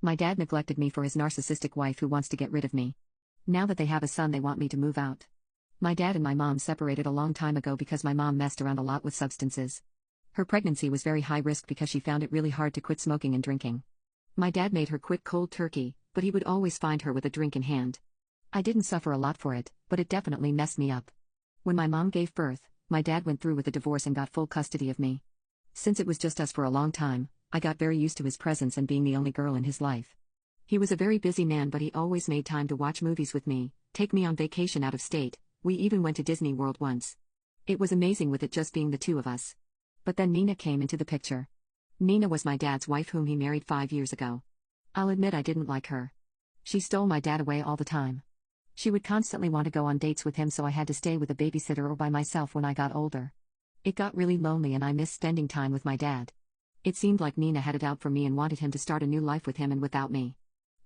My dad neglected me for his narcissistic wife who wants to get rid of me. Now that they have a son, they want me to move out. My dad and my mom separated a long time ago because my mom messed around a lot with substances. Her pregnancy was very high risk because she found it really hard to quit smoking and drinking. My dad made her quit cold turkey, but he would always find her with a drink in hand. I didn't suffer a lot for it, but it definitely messed me up. When my mom gave birth, my dad went through with a divorce and got full custody of me. Since it was just us for a long time, I got very used to his presence and being the only girl in his life. He was a very busy man, but he always made time to watch movies with me, take me on vacation out of state. We even went to Disney World once. It was amazing with it just being the two of us. But then Nina came into the picture. Nina was my dad's wife whom he married 5 years ago. I'll admit I didn't like her. She stole my dad away all the time. She would constantly want to go on dates with him, so I had to stay with a babysitter or by myself when I got older. It got really lonely and I missed spending time with my dad. It seemed like Nina had it out for me and wanted him to start a new life with him and without me.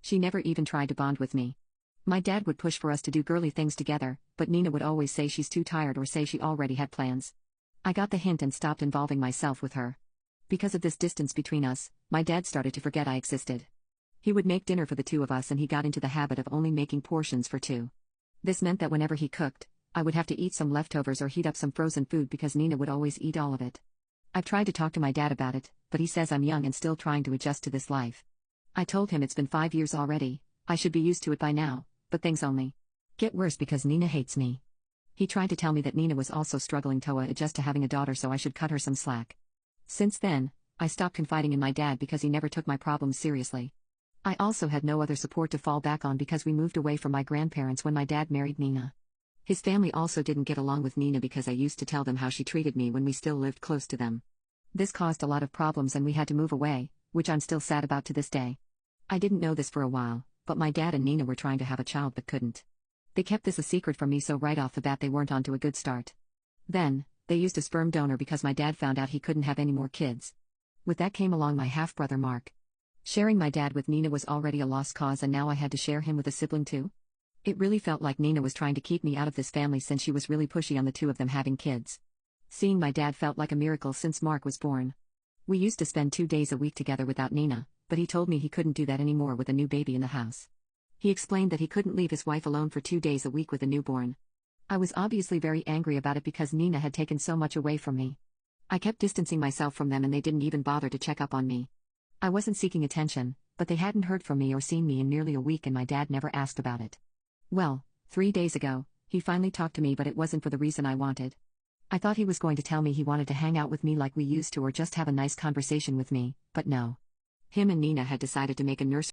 She never even tried to bond with me. My dad would push for us to do girly things together, but Nina would always say she's too tired or say she already had plans. I got the hint and stopped involving myself with her. Because of this distance between us, my dad started to forget I existed. He would make dinner for the two of us and he got into the habit of only making portions for two. This meant that whenever he cooked, I would have to eat some leftovers or heat up some frozen food because Nina would always eat all of it. I've tried to talk to my dad about it, but he says I'm young and still trying to adjust to this life. I told him it's been 5 years already, I should be used to it by now, but things only get worse because Nina hates me. He tried to tell me that Nina was also struggling to adjust to having a daughter, so I should cut her some slack. Since then, I stopped confiding in my dad because he never took my problems seriously. I also had no other support to fall back on because we moved away from my grandparents when my dad married Nina. His family also didn't get along with Nina because I used to tell them how she treated me when we still lived close to them. This caused a lot of problems and we had to move away, which I'm still sad about to this day. I didn't know this for a while, but my dad and Nina were trying to have a child but couldn't. They kept this a secret from me, so right off the bat they weren't onto a good start. Then, they used a sperm donor because my dad found out he couldn't have any more kids. With that came along my half-brother Mark. Sharing my dad with Nina was already a lost cause and now I had to share him with a sibling too? It really felt like Nina was trying to keep me out of this family since she was really pushy on the two of them having kids. Seeing my dad felt like a miracle since Mark was born. We used to spend 2 days a week together without Nina, but he told me he couldn't do that anymore with a new baby in the house. He explained that he couldn't leave his wife alone for 2 days a week with a newborn. I was obviously very angry about it because Nina had taken so much away from me. I kept distancing myself from them and they didn't even bother to check up on me. I wasn't seeking attention, but they hadn't heard from me or seen me in nearly a week and my dad never asked about it. Well, 3 days ago, he finally talked to me, but it wasn't for the reason I wanted. I thought he was going to tell me he wanted to hang out with me like we used to or just have a nice conversation with me, but no. Him and Nina had decided to make a nursery